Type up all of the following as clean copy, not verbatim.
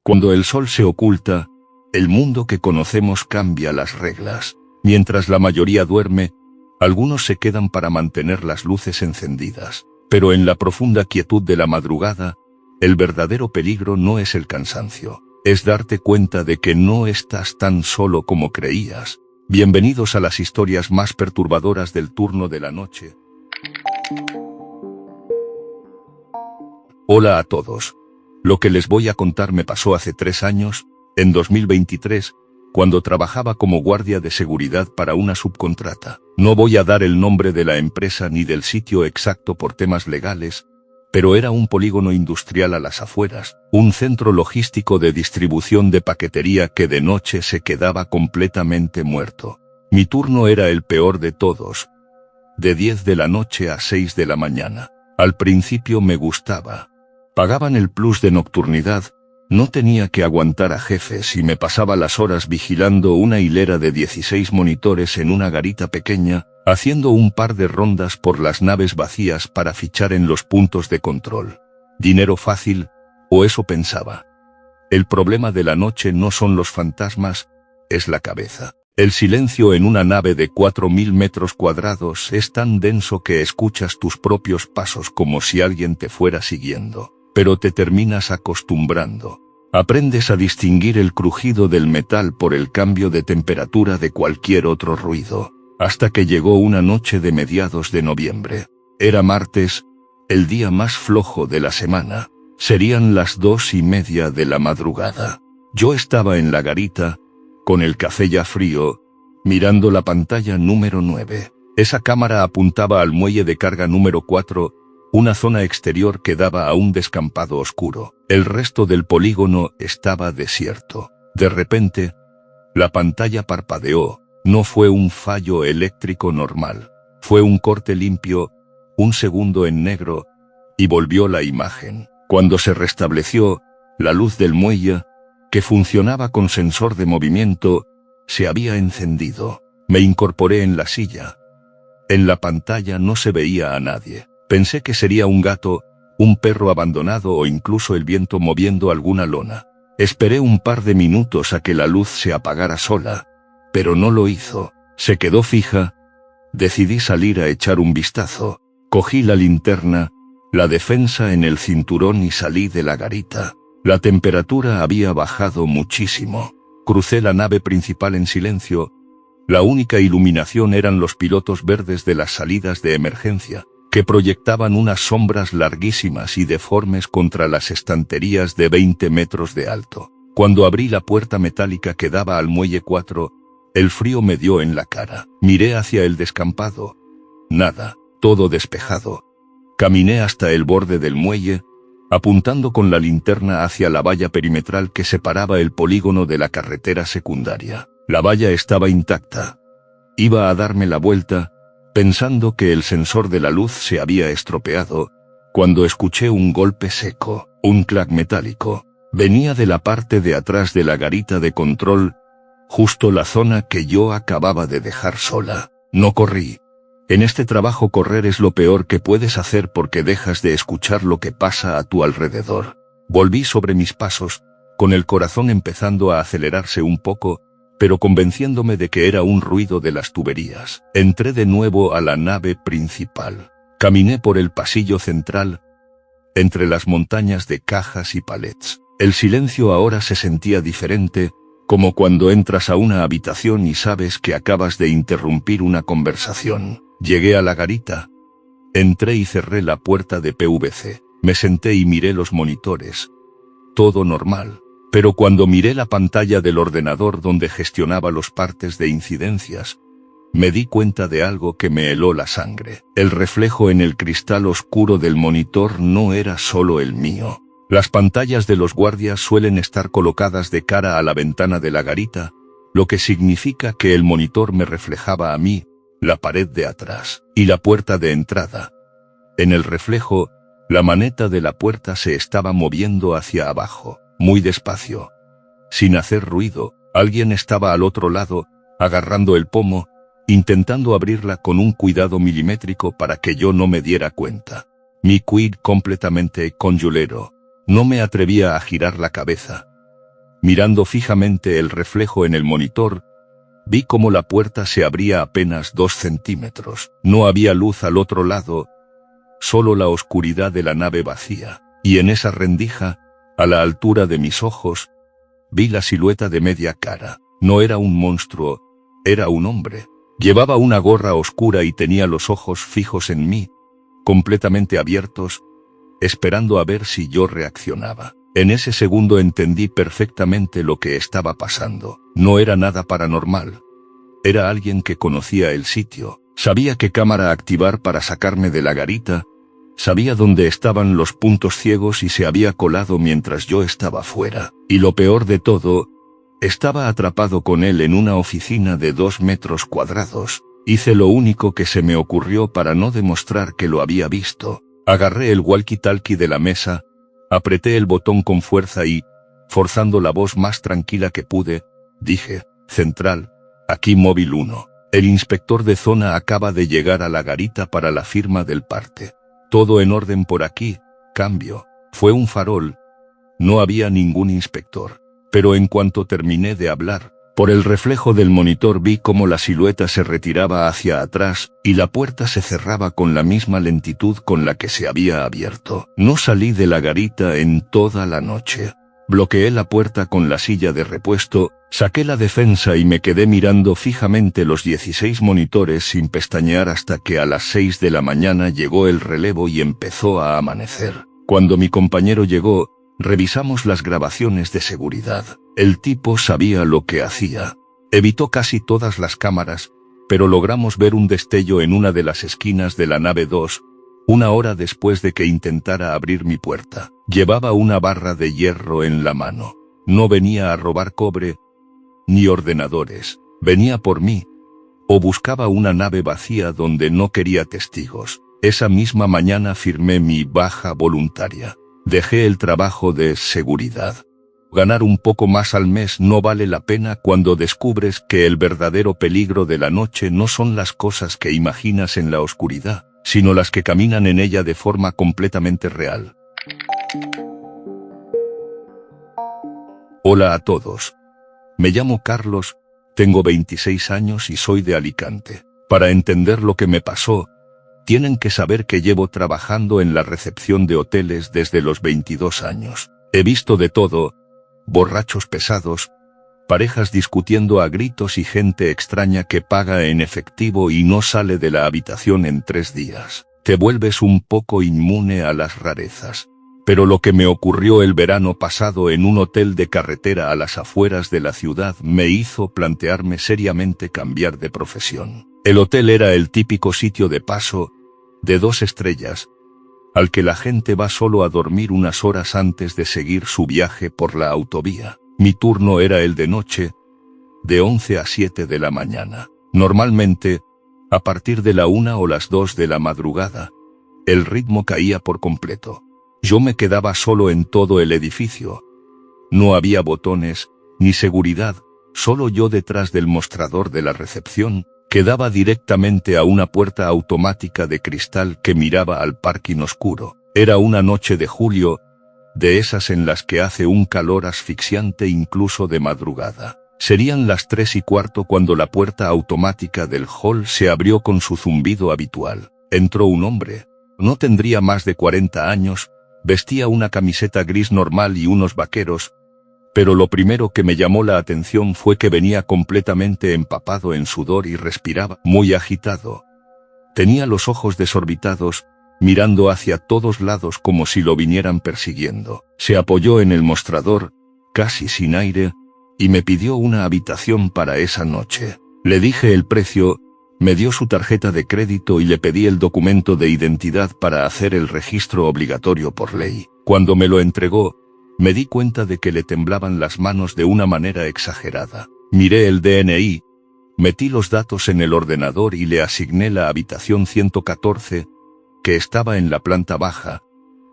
Cuando el sol se oculta, el mundo que conocemos cambia las reglas. Mientras la mayoría duerme, algunos se quedan para mantener las luces encendidas. Pero en la profunda quietud de la madrugada, el verdadero peligro no es el cansancio, es darte cuenta de que no estás tan solo como creías. Bienvenidos a las historias más perturbadoras del turno de la noche. Hola a todos. Lo que les voy a contar me pasó hace 3 años, en 2023, cuando trabajaba como guardia de seguridad para una subcontrata. No voy a dar el nombre de la empresa ni del sitio exacto por temas legales, pero era un polígono industrial a las afueras, un centro logístico de distribución de paquetería que de noche se quedaba completamente muerto. Mi turno era el peor de todos, de 10 de la noche a 6 de la mañana. Al principio me gustaba. Pagaban el plus de nocturnidad, no tenía que aguantar a jefes y me pasaba las horas vigilando una hilera de 16 monitores en una garita pequeña, haciendo un par de rondas por las naves vacías para fichar en los puntos de control. Dinero fácil, o eso pensaba. El problema de la noche no son los fantasmas, es la cabeza. El silencio en una nave de 4000 metros cuadrados es tan denso que escuchas tus propios pasos como si alguien te fuera siguiendo. Pero te terminas acostumbrando. Aprendes a distinguir el crujido del metal por el cambio de temperatura de cualquier otro ruido. Hasta que llegó una noche de mediados de noviembre. Era martes, el día más flojo de la semana. Serían las 2:30 de la madrugada. Yo estaba en la garita, con el café ya frío, mirando la pantalla número 9. Esa cámara apuntaba al muelle de carga número 4, una zona exterior que daba a un descampado oscuro. El resto del polígono estaba desierto. De repente, la pantalla parpadeó. No fue un fallo eléctrico normal. Fue un corte limpio, un segundo en negro, y volvió la imagen. Cuando se restableció, la luz del muelle, que funcionaba con sensor de movimiento, se había encendido. Me incorporé en la silla. En la pantalla no se veía a nadie. Pensé que sería un gato, un perro abandonado o incluso el viento moviendo alguna lona. Esperé un par de minutos a que la luz se apagara sola, pero no lo hizo. Se quedó fija. Decidí salir a echar un vistazo. Cogí la linterna, la defensa en el cinturón y salí de la garita. La temperatura había bajado muchísimo. Crucé la nave principal en silencio. La única iluminación eran los pilotos verdes de las salidas de emergencia, que proyectaban unas sombras larguísimas y deformes contra las estanterías de 20 metros de alto. Cuando abrí la puerta metálica que daba al muelle 4, el frío me dio en la cara. Miré hacia el descampado. Nada, todo despejado. Caminé hasta el borde del muelle, apuntando con la linterna hacia la valla perimetral que separaba el polígono de la carretera secundaria. La valla estaba intacta. Iba a darme la vuelta, pensando que el sensor de la luz se había estropeado, cuando escuché un golpe seco, un clac metálico. Venía de la parte de atrás de la garita de control, justo la zona que yo acababa de dejar sola. No corrí. En este trabajo correr es lo peor que puedes hacer porque dejas de escuchar lo que pasa a tu alrededor. Volví sobre mis pasos, con el corazón empezando a acelerarse un poco, pero convenciéndome de que era un ruido de las tuberías. Entré de nuevo a la nave principal. Caminé por el pasillo central, entre las montañas de cajas y palets. El silencio ahora se sentía diferente, como cuando entras a una habitación y sabes que acabas de interrumpir una conversación. Llegué a la garita. Entré y cerré la puerta de PVC. Me senté y miré los monitores. Todo normal. Pero cuando miré la pantalla del ordenador donde gestionaba los partes de incidencias, me di cuenta de algo que me heló la sangre. El reflejo en el cristal oscuro del monitor no era solo el mío. Las pantallas de los guardias suelen estar colocadas de cara a la ventana de la garita, lo que significa que el monitor me reflejaba a mí, la pared de atrás, y la puerta de entrada. En el reflejo, la maneta de la puerta se estaba moviendo hacia abajo. Muy despacio. Sin hacer ruido, alguien estaba al otro lado, agarrando el pomo, intentando abrirla con un cuidado milimétrico para que yo no me diera cuenta. Mi quid completamente conjulero. No me atrevía a girar la cabeza. Mirando fijamente el reflejo en el monitor, vi cómo la puerta se abría apenas 2 centímetros. No había luz al otro lado, solo la oscuridad de la nave vacía. Y en esa rendija, a la altura de mis ojos, vi la silueta de media cara. No era un monstruo, era un hombre. Llevaba una gorra oscura y tenía los ojos fijos en mí, completamente abiertos, esperando a ver si yo reaccionaba. En ese segundo entendí perfectamente lo que estaba pasando. No era nada paranormal. Era alguien que conocía el sitio, sabía qué cámara activar para sacarme de la garita, sabía dónde estaban los puntos ciegos y se había colado mientras yo estaba fuera. Y lo peor de todo, estaba atrapado con él en una oficina de 2 metros cuadrados. Hice lo único que se me ocurrió para no demostrar que lo había visto. Agarré el walkie-talkie de la mesa, apreté el botón con fuerza y, forzando la voz más tranquila que pude, dije: Central, aquí móvil 1. El inspector de zona acaba de llegar a la garita para la firma del parte. Todo en orden por aquí, cambio. Fue un farol. No había ningún inspector. Pero en cuanto terminé de hablar, por el reflejo del monitor vi cómo la silueta se retiraba hacia atrás y la puerta se cerraba con la misma lentitud con la que se había abierto. No salí de la garita en toda la noche. Bloqueé la puerta con la silla de repuesto, saqué la defensa y me quedé mirando fijamente los 16 monitores sin pestañear hasta que a las 6 de la mañana llegó el relevo y empezó a amanecer. Cuando mi compañero llegó, revisamos las grabaciones de seguridad. El tipo sabía lo que hacía. Evitó casi todas las cámaras, pero logramos ver un destello en una de las esquinas de la nave 2, 1 hora después de que intentara abrir mi puerta. Llevaba una barra de hierro en la mano. No venía a robar cobre, ni ordenadores. Venía por mí. O buscaba una nave vacía donde no quería testigos. Esa misma mañana firmé mi baja voluntaria. Dejé el trabajo de seguridad. Ganar un poco más al mes no vale la pena cuando descubres que el verdadero peligro de la noche no son las cosas que imaginas en la oscuridad, sino las que caminan en ella de forma completamente real. Hola a todos. Me llamo Carlos, tengo 26 años y soy de Alicante. Para entender lo que me pasó, tienen que saber que llevo trabajando en la recepción de hoteles desde los 22 años. He visto de todo: borrachos pesados, parejas discutiendo a gritos y gente extraña que paga en efectivo y no sale de la habitación en 3 días. Te vuelves un poco inmune a las rarezas. Pero lo que me ocurrió el verano pasado en un hotel de carretera a las afueras de la ciudad me hizo plantearme seriamente cambiar de profesión. El hotel era el típico sitio de paso, de 2 estrellas, al que la gente va solo a dormir unas horas antes de seguir su viaje por la autovía. Mi turno era el de noche, de 11 a 7 de la mañana. Normalmente, a partir de la 1 o las 2 de la madrugada, el ritmo caía por completo. Yo me quedaba solo en todo el edificio. No había botones, ni seguridad, solo yo detrás del mostrador de la recepción, que daba directamente a una puerta automática de cristal que miraba al parking oscuro. Era una noche de julio, de esas en las que hace un calor asfixiante incluso de madrugada. Serían las 3:15 cuando la puerta automática del hall se abrió con su zumbido habitual. Entró un hombre. No tendría más de 40 años, vestía una camiseta gris normal y unos vaqueros, pero lo primero que me llamó la atención fue que venía completamente empapado en sudor y respiraba muy agitado. Tenía los ojos desorbitados, mirando hacia todos lados como si lo vinieran persiguiendo. Se apoyó en el mostrador, casi sin aire, y me pidió una habitación para esa noche. Le dije el precio, me dio su tarjeta de crédito y le pedí el documento de identidad para hacer el registro obligatorio por ley. Cuando me lo entregó, me di cuenta de que le temblaban las manos de una manera exagerada. Miré el DNI, metí los datos en el ordenador y le asigné la habitación 114, que estaba en la planta baja,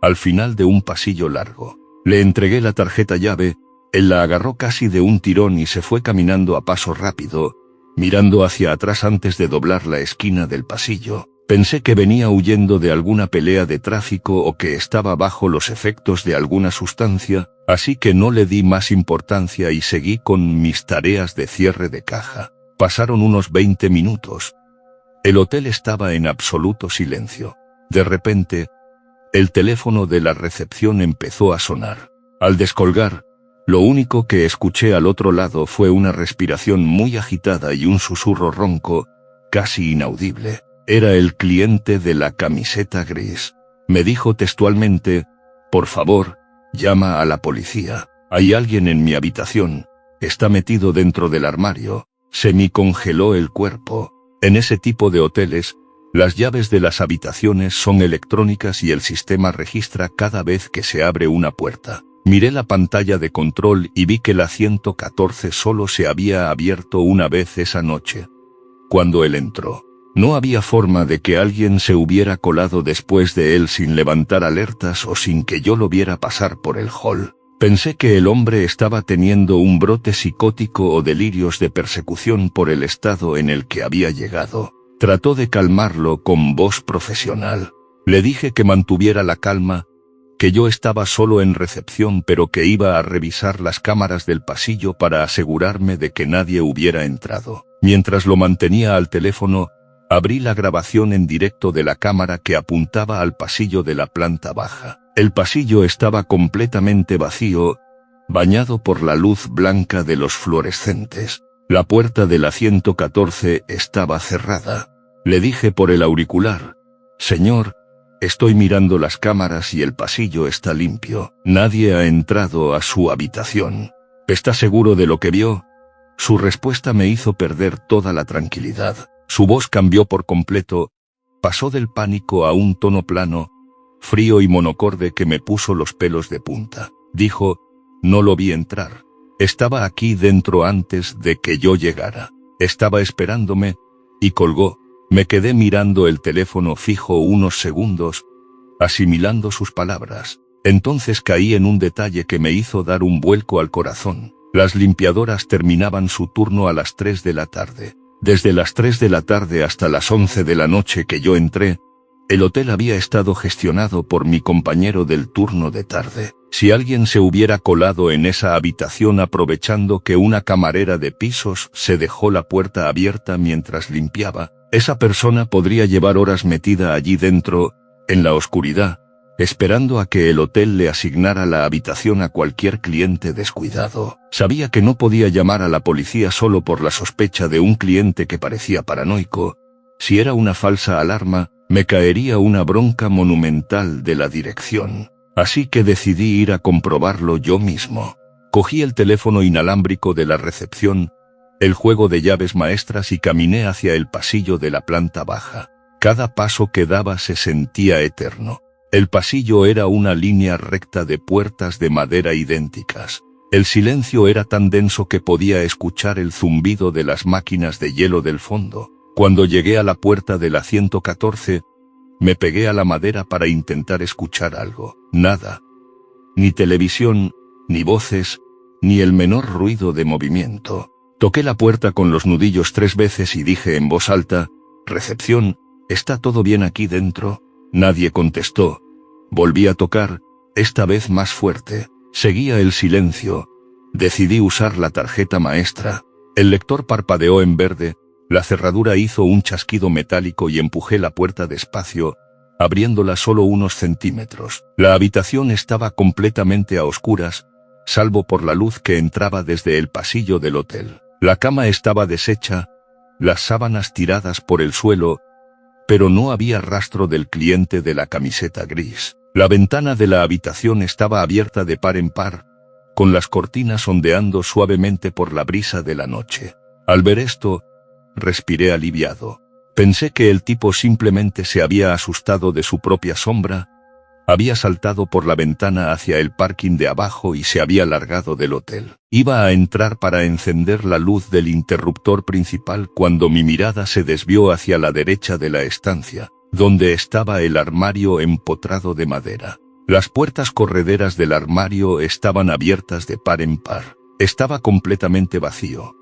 al final de un pasillo largo. Le entregué la tarjeta llave, él la agarró casi de un tirón y se fue caminando a paso rápido, mirando hacia atrás antes de doblar la esquina del pasillo. Pensé que venía huyendo de alguna pelea de tráfico o que estaba bajo los efectos de alguna sustancia, así que no le di más importancia y seguí con mis tareas de cierre de caja. Pasaron unos 20 minutos. El hotel estaba en absoluto silencio. De repente, el teléfono de la recepción empezó a sonar. Al descolgar, lo único que escuché al otro lado fue una respiración muy agitada y un susurro ronco, casi inaudible. Era el cliente de la camiseta gris. Me dijo textualmente: «Por favor, llama a la policía. Hay alguien en mi habitación. Está metido dentro del armario». Se me congeló el cuerpo. En ese tipo de hoteles, las llaves de las habitaciones son electrónicas y el sistema registra cada vez que se abre una puerta. Miré la pantalla de control y vi que la 114 solo se había abierto una vez esa noche, cuando él entró. No había forma de que alguien se hubiera colado después de él sin levantar alertas o sin que yo lo viera pasar por el hall. Pensé que el hombre estaba teniendo un brote psicótico o delirios de persecución por el estado en el que había llegado. Trató de calmarlo con voz profesional. Le dije que mantuviera la calma, que yo estaba solo en recepción pero que iba a revisar las cámaras del pasillo para asegurarme de que nadie hubiera entrado. Mientras lo mantenía al teléfono, abrí la grabación en directo de la cámara que apuntaba al pasillo de la planta baja. El pasillo estaba completamente vacío, bañado por la luz blanca de los fluorescentes. La puerta de la 114 estaba cerrada. Le dije por el auricular: «Señor, estoy mirando las cámaras y el pasillo está limpio. Nadie ha entrado a su habitación. ¿Está seguro de lo que vio?». Su respuesta me hizo perder toda la tranquilidad. Su voz cambió por completo, pasó del pánico a un tono plano, frío y monocorde que me puso los pelos de punta. Dijo: «No lo vi entrar. Estaba aquí dentro antes de que yo llegara. Estaba esperándome», y colgó. Me quedé mirando el teléfono fijo unos segundos, asimilando sus palabras. Entonces caí en un detalle que me hizo dar un vuelco al corazón. Las limpiadoras terminaban su turno a las 3 de la tarde. Desde las 3 de la tarde hasta las 11 de la noche que yo entré, el hotel había estado gestionado por mi compañero del turno de tarde. Si alguien se hubiera colado en esa habitación aprovechando que una camarera de pisos se dejó la puerta abierta mientras limpiaba, esa persona podría llevar horas metida allí dentro, en la oscuridad, esperando a que el hotel le asignara la habitación a cualquier cliente descuidado. Sabía que no podía llamar a la policía solo por la sospecha de un cliente que parecía paranoico. Si era una falsa alarma, me caería una bronca monumental de la dirección. Así que decidí ir a comprobarlo yo mismo. Cogí el teléfono inalámbrico de la recepción, el juego de llaves maestras y caminé hacia el pasillo de la planta baja. Cada paso que daba se sentía eterno. El pasillo era una línea recta de puertas de madera idénticas. El silencio era tan denso que podía escuchar el zumbido de las máquinas de hielo del fondo. Cuando llegué a la puerta de la 114, me pegué a la madera para intentar escuchar algo. Nada. Ni televisión, ni voces, ni el menor ruido de movimiento. Toqué la puerta con los nudillos 3 veces y dije en voz alta: «Recepción, ¿está todo bien aquí dentro?». Nadie contestó. Volví a tocar, esta vez más fuerte. Seguía el silencio. Decidí usar la tarjeta maestra. El lector parpadeó en verde, la cerradura hizo un chasquido metálico y empujé la puerta despacio, abriéndola solo unos centímetros. La habitación estaba completamente a oscuras, salvo por la luz que entraba desde el pasillo del hotel. La cama estaba deshecha, las sábanas tiradas por el suelo, pero no había rastro del cliente de la camiseta gris. La ventana de la habitación estaba abierta de par en par, con las cortinas ondeando suavemente por la brisa de la noche. Al ver esto, respiré aliviado. Pensé que el tipo simplemente se había asustado de su propia sombra, había saltado por la ventana hacia el parking de abajo y se había largado del hotel. Iba a entrar para encender la luz del interruptor principal cuando mi mirada se desvió hacia la derecha de la estancia, donde estaba el armario empotrado de madera. Las puertas correderas del armario estaban abiertas de par en par. Estaba completamente vacío.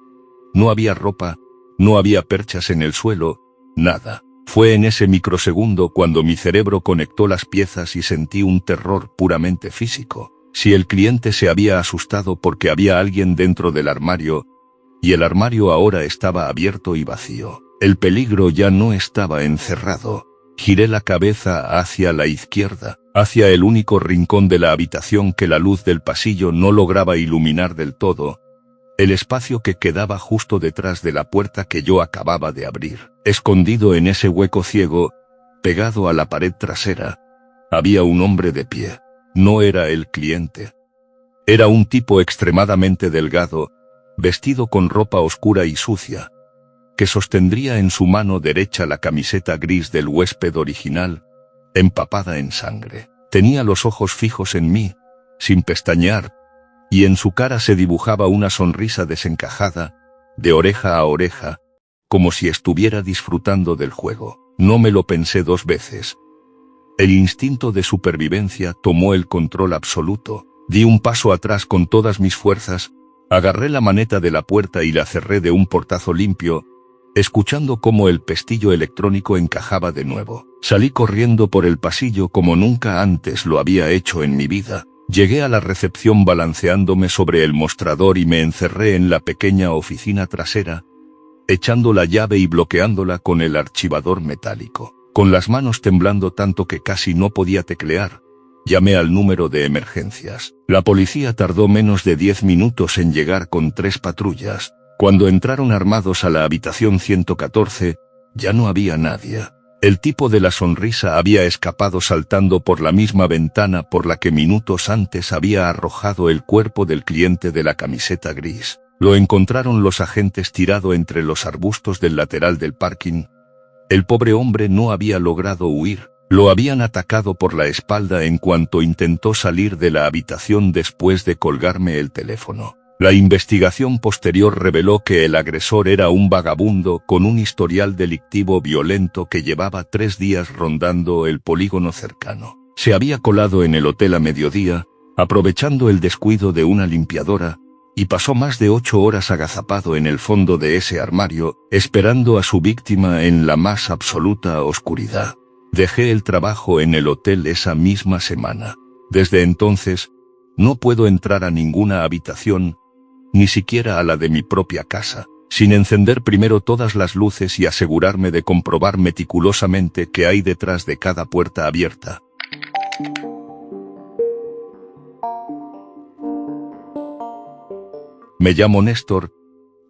No había ropa, no había perchas en el suelo, nada. Fue en ese microsegundo cuando mi cerebro conectó las piezas y sentí un terror puramente físico. Si el cliente se había asustado porque había alguien dentro del armario, y el armario ahora estaba abierto y vacío, el peligro ya no estaba encerrado. Giré la cabeza hacia la izquierda, hacia el único rincón de la habitación que la luz del pasillo no lograba iluminar del todo, el espacio que quedaba justo detrás de la puerta que yo acababa de abrir. Escondido en ese hueco ciego, pegado a la pared trasera, había un hombre de pie. No era el cliente. Era un tipo extremadamente delgado, vestido con ropa oscura y sucia, que sostendría en su mano derecha la camiseta gris del huésped original, empapada en sangre. Tenía los ojos fijos en mí, sin pestañear, y en su cara se dibujaba una sonrisa desencajada, de oreja a oreja, como si estuviera disfrutando del juego. No me lo pensé dos veces. El instinto de supervivencia tomó el control absoluto. Di un paso atrás con todas mis fuerzas, agarré la maneta de la puerta y la cerré de un portazo limpio, escuchando cómo el pestillo electrónico encajaba de nuevo. Salí corriendo por el pasillo como nunca antes lo había hecho en mi vida. Llegué a la recepción balanceándome sobre el mostrador y me encerré en la pequeña oficina trasera, echando la llave y bloqueándola con el archivador metálico. Con las manos temblando tanto que casi no podía teclear, llamé al número de emergencias. La policía tardó menos de 10 minutos en llegar con 3 patrullas. Cuando entraron armados a la habitación 114, ya no había nadie. El tipo de la sonrisa había escapado saltando por la misma ventana por la que minutos antes había arrojado el cuerpo del cliente de la camiseta gris. Lo encontraron los agentes tirado entre los arbustos del lateral del parking. El pobre hombre no había logrado huir. Lo habían atacado por la espalda en cuanto intentó salir de la habitación después de colgarme el teléfono. La investigación posterior reveló que el agresor era un vagabundo con un historial delictivo violento que llevaba 3 días rondando el polígono cercano. Se había colado en el hotel a mediodía, aprovechando el descuido de una limpiadora, y pasó más de 8 horas agazapado en el fondo de ese armario, esperando a su víctima en la más absoluta oscuridad. Dejé el trabajo en el hotel esa misma semana. Desde entonces, no puedo entrar a ninguna habitación, ni siquiera a la de mi propia casa, sin encender primero todas las luces y asegurarme de comprobar meticulosamente qué hay detrás de cada puerta abierta. Me llamo Néstor,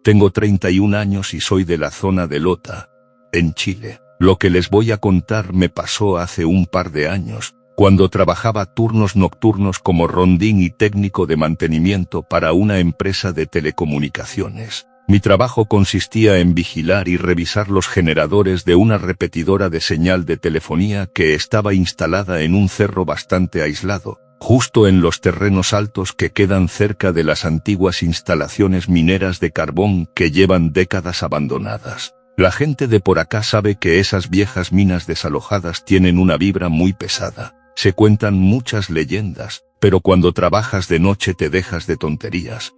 tengo 31 años y soy de la zona de Lota, en Chile. Lo que les voy a contar me pasó hace un par de años, cuando trabajaba turnos nocturnos como rondín y técnico de mantenimiento para una empresa de telecomunicaciones. Mi trabajo consistía en vigilar y revisar los generadores de una repetidora de señal de telefonía que estaba instalada en un cerro bastante aislado, justo en los terrenos altos que quedan cerca de las antiguas instalaciones mineras de carbón que llevan décadas abandonadas. La gente de por acá sabe que esas viejas minas desalojadas tienen una vibra muy pesada. Se cuentan muchas leyendas, pero cuando trabajas de noche te dejas de tonterías.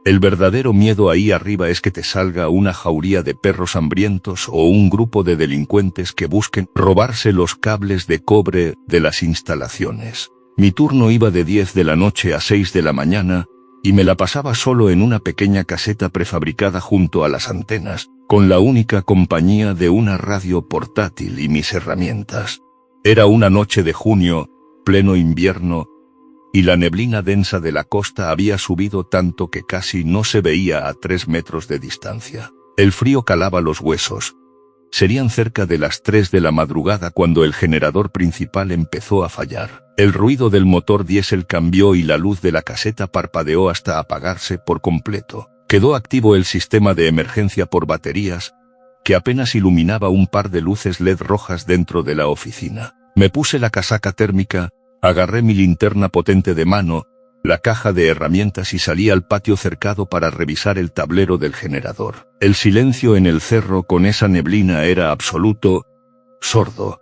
El verdadero miedo ahí arriba es que te salga una jauría de perros hambrientos o un grupo de delincuentes que busquen robarse los cables de cobre de las instalaciones. Mi turno iba de 10 de la noche a 6 de la mañana, y me la pasaba solo en una pequeña caseta prefabricada junto a las antenas, con la única compañía de una radio portátil y mis herramientas. Era una noche de junio, pleno invierno, y la neblina densa de la costa había subido tanto que casi no se veía a 3 metros de distancia. El frío calaba los huesos. Serían cerca de las 3 de la madrugada cuando el generador principal empezó a fallar. El ruido del motor diésel cambió y la luz de la caseta parpadeó hasta apagarse por completo. Quedó activo el sistema de emergencia por baterías, que apenas iluminaba un par de luces LED rojas dentro de la oficina. Me puse la casaca térmica, agarré mi linterna potente de mano, la caja de herramientas y salí al patio cercado para revisar el tablero del generador. El silencio en el cerro con esa neblina era absoluto, sordo,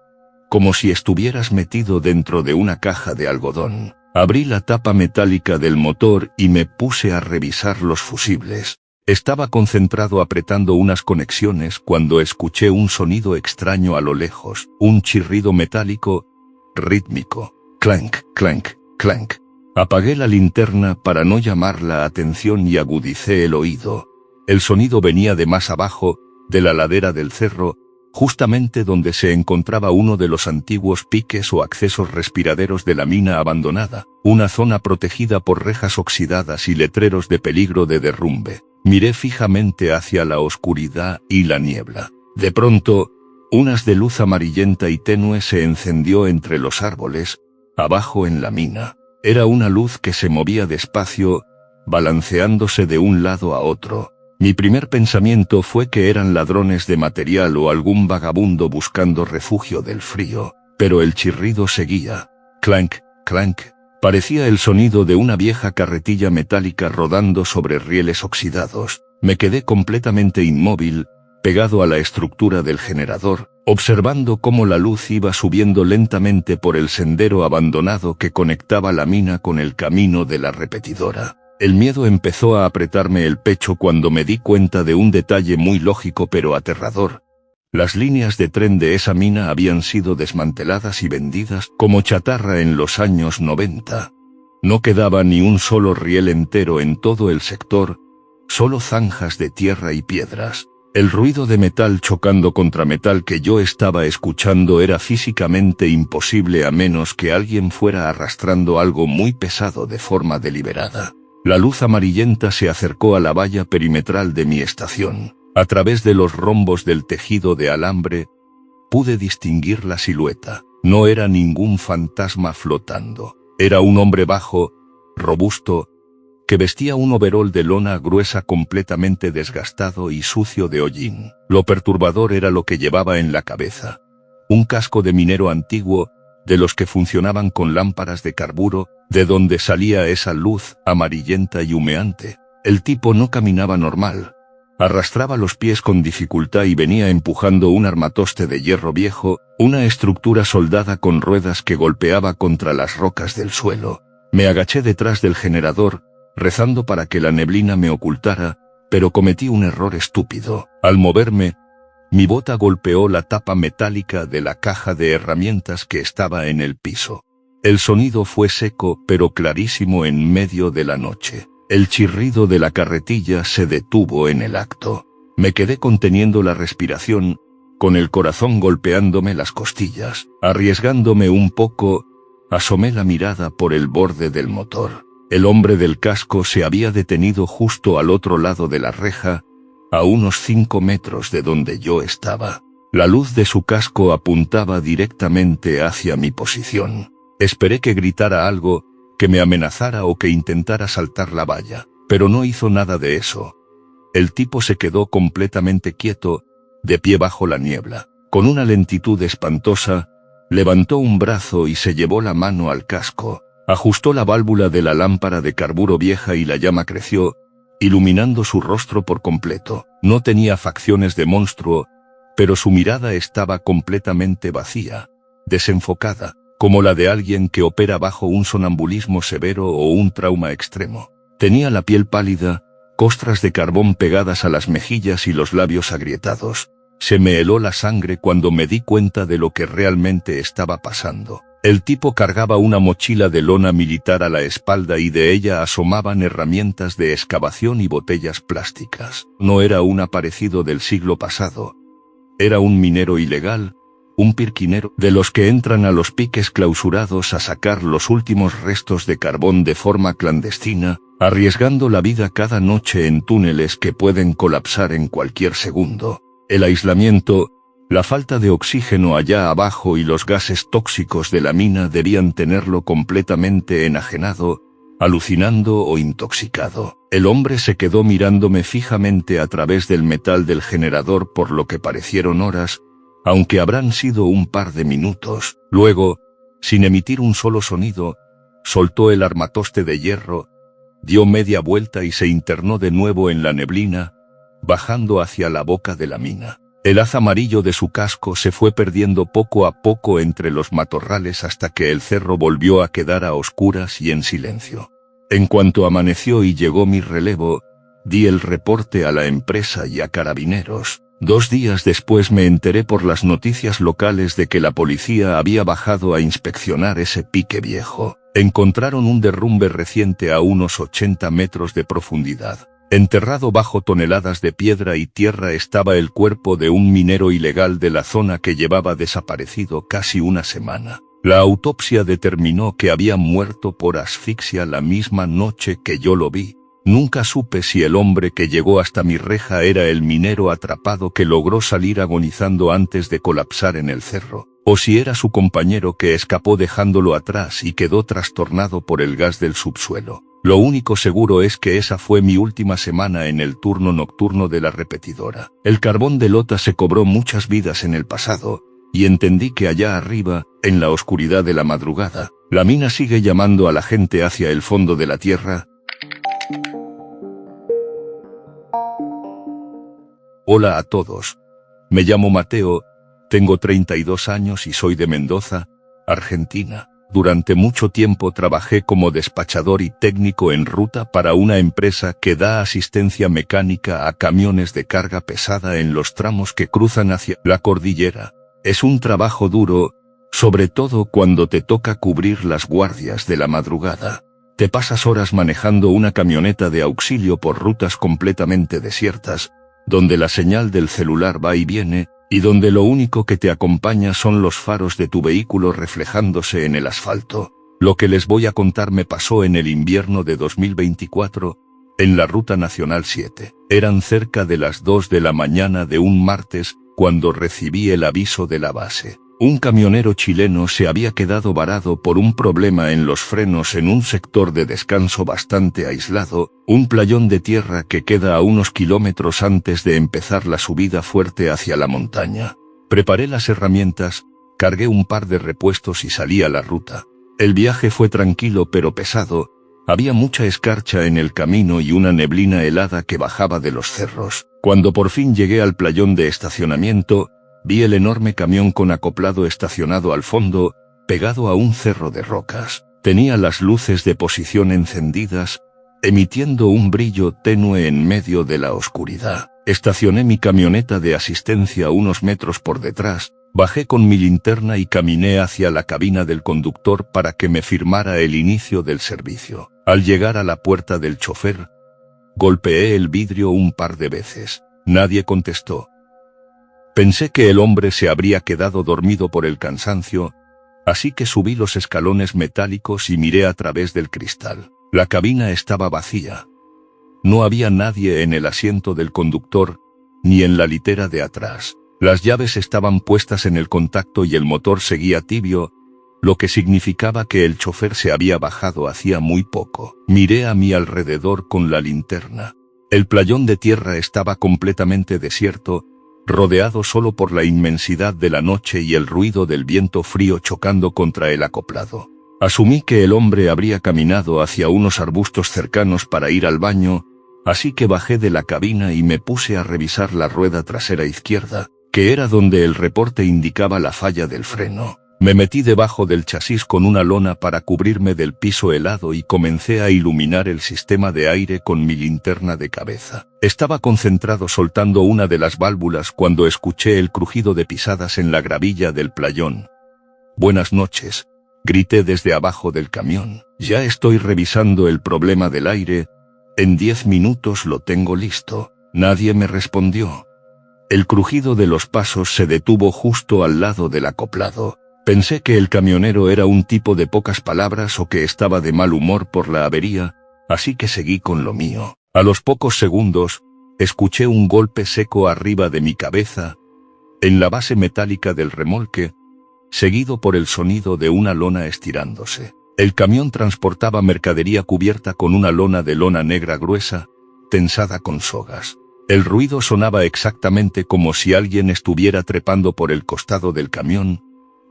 como si estuvieras metido dentro de una caja de algodón. Abrí la tapa metálica del motor y me puse a revisar los fusibles. Estaba concentrado apretando unas conexiones cuando escuché un sonido extraño a lo lejos, un chirrido metálico, rítmico, clank, clank, clank. Apagué la linterna para no llamar la atención y agudicé el oído. El sonido venía de más abajo, de la ladera del cerro, justamente donde se encontraba uno de los antiguos piques o accesos respiraderos de la mina abandonada, una zona protegida por rejas oxidadas y letreros de peligro de derrumbe. Miré fijamente hacia la oscuridad y la niebla. De pronto, un haz de luz amarillenta y tenue se encendió entre los árboles, abajo en la mina. Era una luz que se movía despacio, balanceándose de un lado a otro. Mi primer pensamiento fue que eran ladrones de material o algún vagabundo buscando refugio del frío, pero el chirrido seguía. Clank, clank. Parecía el sonido de una vieja carretilla metálica rodando sobre rieles oxidados. Me quedé completamente inmóvil, pegado a la estructura del generador, observando cómo la luz iba subiendo lentamente por el sendero abandonado que conectaba la mina con el camino de la repetidora. El miedo empezó a apretarme el pecho cuando me di cuenta de un detalle muy lógico pero aterrador. Las líneas de tren de esa mina habían sido desmanteladas y vendidas como chatarra en los años 90. No quedaba ni un solo riel entero en todo el sector, solo zanjas de tierra y piedras. El ruido de metal chocando contra metal que yo estaba escuchando era físicamente imposible a menos que alguien fuera arrastrando algo muy pesado de forma deliberada. La luz amarillenta se acercó a la valla perimetral de mi estación. A través de los rombos del tejido de alambre, pude distinguir la silueta. No era ningún fantasma flotando. Era un hombre bajo, robusto, que vestía un overol de lona gruesa completamente desgastado y sucio de hollín. Lo perturbador era lo que llevaba en la cabeza. Un casco de minero antiguo, de los que funcionaban con lámparas de carburo, de donde salía esa luz amarillenta y humeante. El tipo no caminaba normal. Arrastraba los pies con dificultad y venía empujando un armatoste de hierro viejo, una estructura soldada con ruedas que golpeaba contra las rocas del suelo. Me agaché detrás del generador, rezando para que la neblina me ocultara, pero cometí un error estúpido. Al moverme, mi bota golpeó la tapa metálica de la caja de herramientas que estaba en el piso. El sonido fue seco pero clarísimo en medio de la noche. El chirrido de la carretilla se detuvo en el acto. Me quedé conteniendo la respiración, con el corazón golpeándome las costillas. Arriesgándome un poco, asomé la mirada por el borde del motor. El hombre del casco se había detenido justo al otro lado de la reja, a unos 5 metros de donde yo estaba. La luz de su casco apuntaba directamente hacia mi posición. Esperé que gritara algo, que me amenazara o que intentara saltar la valla, pero no hizo nada de eso. El tipo se quedó completamente quieto, de pie bajo la niebla. Con una lentitud espantosa, levantó un brazo y se llevó la mano al casco. Ajustó la válvula de la lámpara de carburo vieja y la llama creció, iluminando su rostro por completo. No tenía facciones de monstruo, pero su mirada estaba completamente vacía, desenfocada, como la de alguien que opera bajo un sonambulismo severo o un trauma extremo. Tenía la piel pálida, costras de carbón pegadas a las mejillas y los labios agrietados. Se me heló la sangre cuando me di cuenta de lo que realmente estaba pasando. El tipo cargaba una mochila de lona militar a la espalda y de ella asomaban herramientas de excavación y botellas plásticas. No era un aparecido del siglo pasado. Era un minero ilegal, un pirquinero, de los que entran a los piques clausurados a sacar los últimos restos de carbón de forma clandestina, arriesgando la vida cada noche en túneles que pueden colapsar en cualquier segundo. El aislamiento, la falta de oxígeno allá abajo y los gases tóxicos de la mina debían tenerlo completamente enajenado, alucinando o intoxicado. El hombre se quedó mirándome fijamente a través del metal del generador por lo que parecieron horas, aunque habrán sido un par de minutos. Luego, sin emitir un solo sonido, soltó el armatoste de hierro, dio media vuelta y se internó de nuevo en la neblina, bajando hacia la boca de la mina. El haz amarillo de su casco se fue perdiendo poco a poco entre los matorrales hasta que el cerro volvió a quedar a oscuras y en silencio. En cuanto amaneció y llegó mi relevo, Di el reporte a la empresa y a carabineros. 2 días después me enteré por las noticias locales de que la policía había bajado a inspeccionar ese pique viejo. Encontraron un derrumbe reciente a unos 80 metros de profundidad. Enterrado bajo toneladas de piedra y tierra estaba el cuerpo de un minero ilegal de la zona que llevaba desaparecido casi una semana. La autopsia determinó que había muerto por asfixia la misma noche que yo lo vi. Nunca supe si el hombre que llegó hasta mi reja era el minero atrapado que logró salir agonizando antes de colapsar en el cerro, o si era su compañero que escapó dejándolo atrás y quedó trastornado por el gas del subsuelo. Lo único seguro es que esa fue mi última semana en el turno nocturno de la repetidora. El carbón de Lota se cobró muchas vidas en el pasado, y entendí que allá arriba, en la oscuridad de la madrugada, la mina sigue llamando a la gente hacia el fondo de la tierra. Hola a todos. Me llamo Mateo, tengo 32 años y soy de Mendoza, Argentina. Durante mucho tiempo trabajé como despachador y técnico en ruta para una empresa que da asistencia mecánica a camiones de carga pesada en los tramos que cruzan hacia la cordillera. Es un trabajo duro, sobre todo cuando te toca cubrir las guardias de la madrugada. Te pasas horas manejando una camioneta de auxilio por rutas completamente desiertas, donde la señal del celular va y viene, y donde lo único que te acompaña son los faros de tu vehículo reflejándose en el asfalto. Lo que les voy a contar me pasó en el invierno de 2024, en la Ruta Nacional 7. Eran cerca de las 2 de la mañana de un martes, cuando recibí el aviso de la base. Un camionero chileno se había quedado varado por un problema en los frenos en un sector de descanso bastante aislado, un playón de tierra que queda a unos kilómetros antes de empezar la subida fuerte hacia la montaña. Preparé las herramientas, cargué un par de repuestos y salí a la ruta. El viaje fue tranquilo pero pesado, había mucha escarcha en el camino y una neblina helada que bajaba de los cerros. Cuando por fin llegué al playón de estacionamiento, vi el enorme camión con acoplado estacionado al fondo, pegado a un cerro de rocas. Tenía las luces de posición encendidas, emitiendo un brillo tenue en medio de la oscuridad. Estacioné mi camioneta de asistencia unos metros por detrás, bajé con mi linterna y caminé hacia la cabina del conductor para que me firmara el inicio del servicio. Al llegar a la puerta del chofer, golpeé el vidrio un par de veces. Nadie contestó. Pensé que el hombre se habría quedado dormido por el cansancio, así que subí los escalones metálicos y miré a través del cristal. La cabina estaba vacía. No había nadie en el asiento del conductor, ni en la litera de atrás. Las llaves estaban puestas en el contacto y el motor seguía tibio, lo que significaba que el chofer se había bajado hacía muy poco. Miré a mi alrededor con la linterna. El playón de tierra estaba completamente desierto, rodeado solo por la inmensidad de la noche y el ruido del viento frío chocando contra el acoplado. Asumí que el hombre habría caminado hacia unos arbustos cercanos para ir al baño, así que bajé de la cabina y me puse a revisar la rueda trasera izquierda, que era donde el reporte indicaba la falla del freno. Me metí debajo del chasis con una lona para cubrirme del piso helado y comencé a iluminar el sistema de aire con mi linterna de cabeza. Estaba concentrado soltando una de las válvulas cuando escuché el crujido de pisadas en la gravilla del playón. «Buenas noches», grité desde abajo del camión. «Ya estoy revisando el problema del aire. En 10 minutos lo tengo listo». Nadie me respondió. El crujido de los pasos se detuvo justo al lado del acoplado. Pensé que el camionero era un tipo de pocas palabras o que estaba de mal humor por la avería, así que seguí con lo mío. A los pocos segundos, escuché un golpe seco arriba de mi cabeza, en la base metálica del remolque, seguido por el sonido de una lona estirándose. El camión transportaba mercadería cubierta con una lona de lona negra gruesa, tensada con sogas. El ruido sonaba exactamente como si alguien estuviera trepando por el costado del camión,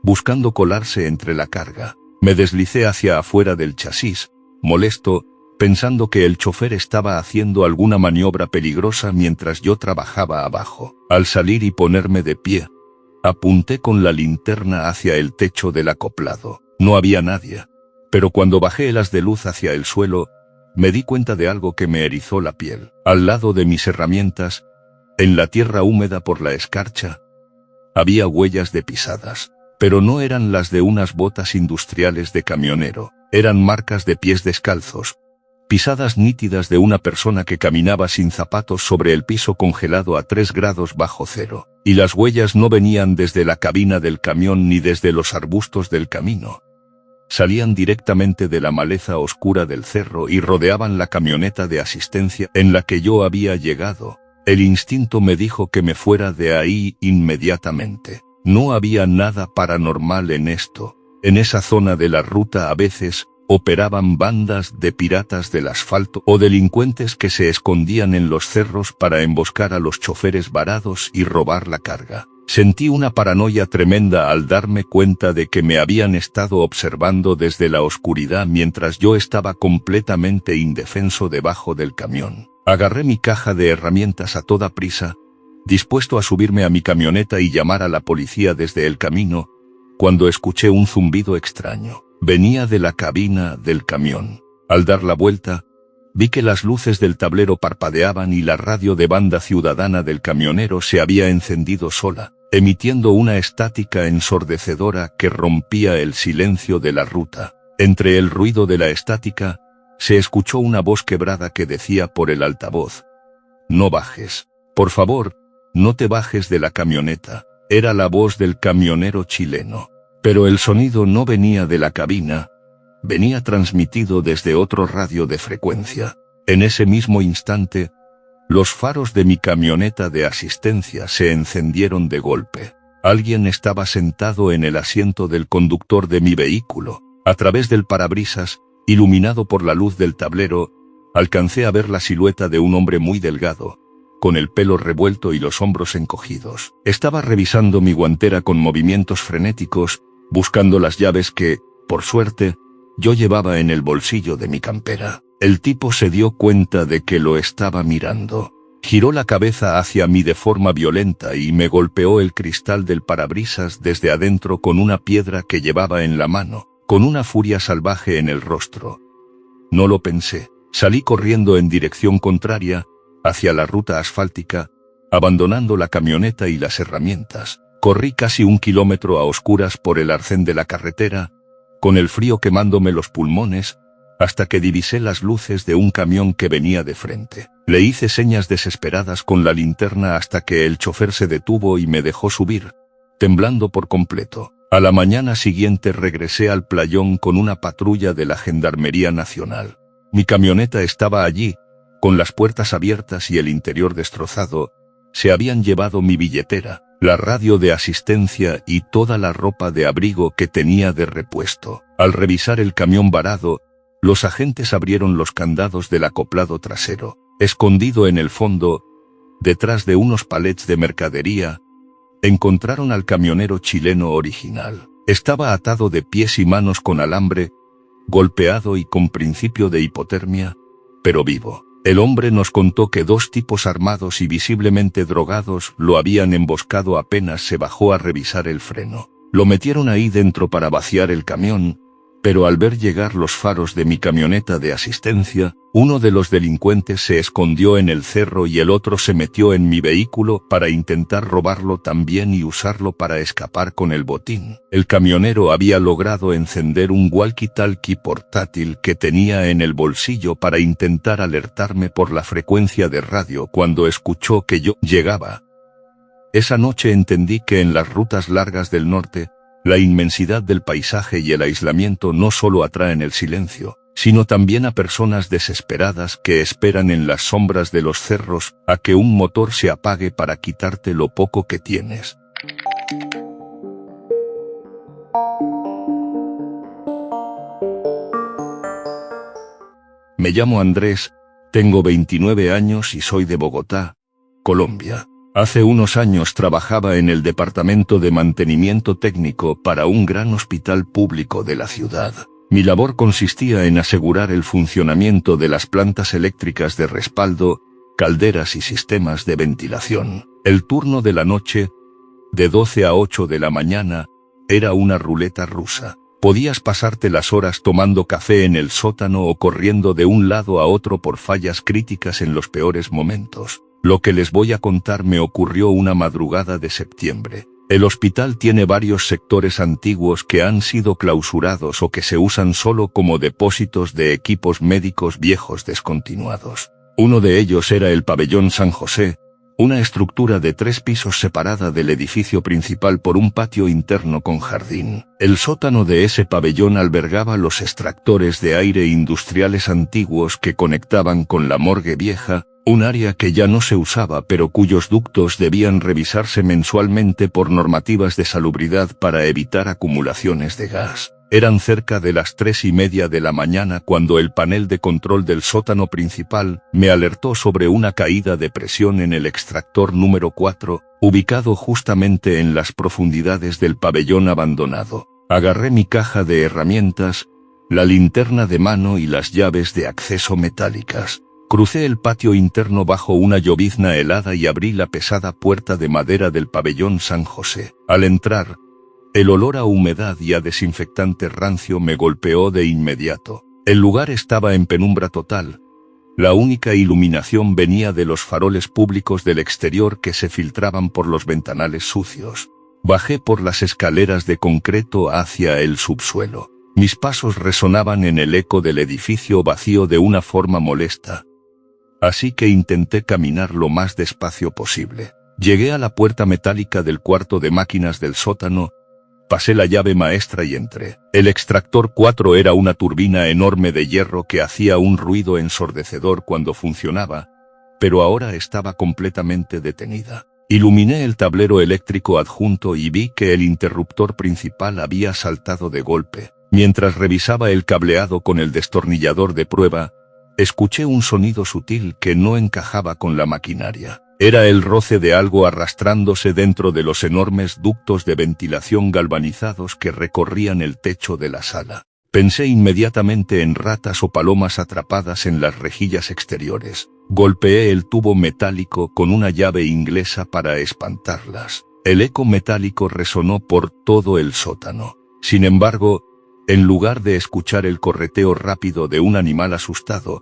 buscando colarse entre la carga. Me deslicé hacia afuera del chasis, molesto, pensando que el chofer estaba haciendo alguna maniobra peligrosa mientras yo trabajaba abajo. Al salir y ponerme de pie, apunté con la linterna hacia el techo del acoplado. No había nadie, pero cuando bajé el haz de luz hacia el suelo, me di cuenta de algo que me erizó la piel. Al lado de mis herramientas, en la tierra húmeda por la escarcha, había huellas de pisadas, pero no eran las de unas botas industriales de camionero, eran marcas de pies descalzos, pisadas nítidas de una persona que caminaba sin zapatos sobre el piso congelado a 3 grados bajo cero, y las huellas no venían desde la cabina del camión ni desde los arbustos del camino. Salían directamente de la maleza oscura del cerro y rodeaban la camioneta de asistencia en la que yo había llegado. El instinto me dijo que me fuera de ahí inmediatamente. No había nada paranormal en esto. En esa zona de la ruta a veces operaban bandas de piratas del asfalto o delincuentes que se escondían en los cerros para emboscar a los choferes varados y robar la carga. Sentí una paranoia tremenda al darme cuenta de que me habían estado observando desde la oscuridad mientras yo estaba completamente indefenso debajo del camión. Agarré mi caja de herramientas a toda prisa, dispuesto a subirme a mi camioneta y llamar a la policía desde el camino, cuando escuché un zumbido extraño. Venía de la cabina del camión. Al dar la vuelta, vi que las luces del tablero parpadeaban y la radio de banda ciudadana del camionero se había encendido sola, emitiendo una estática ensordecedora que rompía el silencio de la ruta. Entre el ruido de la estática, se escuchó una voz quebrada que decía por el altavoz: «No bajes. Por favor, no te bajes de la camioneta». Era la voz del camionero chileno. Pero el sonido no venía de la cabina, venía transmitido desde otro radio de frecuencia. En ese mismo instante, los faros de mi camioneta de asistencia se encendieron de golpe. Alguien estaba sentado en el asiento del conductor de mi vehículo. A través del parabrisas, iluminado por la luz del tablero, alcancé a ver la silueta de un hombre muy delgado, con el pelo revuelto y los hombros encogidos. Estaba revisando mi guantera con movimientos frenéticos, buscando las llaves que, por suerte, yo llevaba en el bolsillo de mi campera. El tipo se dio cuenta de que lo estaba mirando. Giró la cabeza hacia mí de forma violenta y me golpeó el cristal del parabrisas desde adentro con una piedra que llevaba en la mano, con una furia salvaje en el rostro. No lo pensé. Salí corriendo en dirección contraria, hacia la ruta asfáltica, abandonando la camioneta y las herramientas. Corrí casi 1 kilómetro a oscuras por el arcén de la carretera, con el frío quemándome los pulmones, hasta que divisé las luces de un camión que venía de frente. Le hice señas desesperadas con la linterna hasta que el chofer se detuvo y me dejó subir, temblando por completo. A la mañana siguiente regresé al playón con una patrulla de la Gendarmería Nacional. Mi camioneta estaba allí, con las puertas abiertas y el interior destrozado. Se habían llevado mi billetera, la radio de asistencia y toda la ropa de abrigo que tenía de repuesto. Al revisar el camión varado, los agentes abrieron los candados del acoplado trasero. Escondido en el fondo, detrás de unos palets de mercadería, encontraron al camionero chileno original. Estaba atado de pies y manos con alambre, golpeado y con principio de hipotermia, pero vivo. El hombre nos contó que 2 tipos armados y visiblemente drogados lo habían emboscado apenas se bajó a revisar el freno. Lo metieron ahí dentro para vaciar el camión, pero al ver llegar los faros de mi camioneta de asistencia, uno de los delincuentes se escondió en el cerro y el otro se metió en mi vehículo para intentar robarlo también y usarlo para escapar con el botín. El camionero había logrado encender un walkie-talkie portátil que tenía en el bolsillo para intentar alertarme por la frecuencia de radio cuando escuchó que yo llegaba. Esa noche entendí que en las rutas largas del norte, la inmensidad del paisaje y el aislamiento no solo atraen el silencio, sino también a personas desesperadas que esperan en las sombras de los cerros a que un motor se apague para quitarte lo poco que tienes. Me llamo Andrés, tengo 29 años y soy de Bogotá, Colombia. Hace unos años trabajaba en el departamento de mantenimiento técnico para un gran hospital público de la ciudad. Mi labor consistía en asegurar el funcionamiento de las plantas eléctricas de respaldo, calderas y sistemas de ventilación. El turno de la noche, de 12 a 8 de la mañana, era una ruleta rusa. Podías pasarte las horas tomando café en el sótano o corriendo de un lado a otro por fallas críticas en los peores momentos. Lo que les voy a contar me ocurrió una madrugada de septiembre. El hospital tiene varios sectores antiguos que han sido clausurados o que se usan solo como depósitos de equipos médicos viejos descontinuados. Uno de ellos era el pabellón San José, una estructura de 3 pisos separada del edificio principal por un patio interno con jardín. El sótano de ese pabellón albergaba los extractores de aire industriales antiguos que conectaban con la morgue vieja, un área que ya no se usaba pero cuyos ductos debían revisarse mensualmente por normativas de salubridad para evitar acumulaciones de gas. Eran cerca de las 3:30 de la mañana cuando el panel de control del sótano principal me alertó sobre una caída de presión en el extractor número 4, ubicado justamente en las profundidades del pabellón abandonado. Agarré mi caja de herramientas, la linterna de mano y las llaves de acceso metálicas. Crucé el patio interno bajo una llovizna helada y abrí la pesada puerta de madera del pabellón San José. Al entrar, el olor a humedad y a desinfectante rancio me golpeó de inmediato. El lugar estaba en penumbra total. La única iluminación venía de los faroles públicos del exterior que se filtraban por los ventanales sucios. Bajé por las escaleras de concreto hacia el subsuelo. Mis pasos resonaban en el eco del edificio vacío de una forma molesta. Así que intenté caminar lo más despacio posible. Llegué a la puerta metálica del cuarto de máquinas del sótano, pasé la llave maestra y entré. El extractor 4 era una turbina enorme de hierro que hacía un ruido ensordecedor cuando funcionaba, pero ahora estaba completamente detenida. Iluminé el tablero eléctrico adjunto y vi que el interruptor principal había saltado de golpe. Mientras revisaba el cableado con el destornillador de prueba, escuché un sonido sutil que no encajaba con la maquinaria. Era el roce de algo arrastrándose dentro de los enormes ductos de ventilación galvanizados que recorrían el techo de la sala. Pensé inmediatamente en ratas o palomas atrapadas en las rejillas exteriores. Golpeé el tubo metálico con una llave inglesa para espantarlas. El eco metálico resonó por todo el sótano. Sin embargo, en lugar de escuchar el correteo rápido de un animal asustado,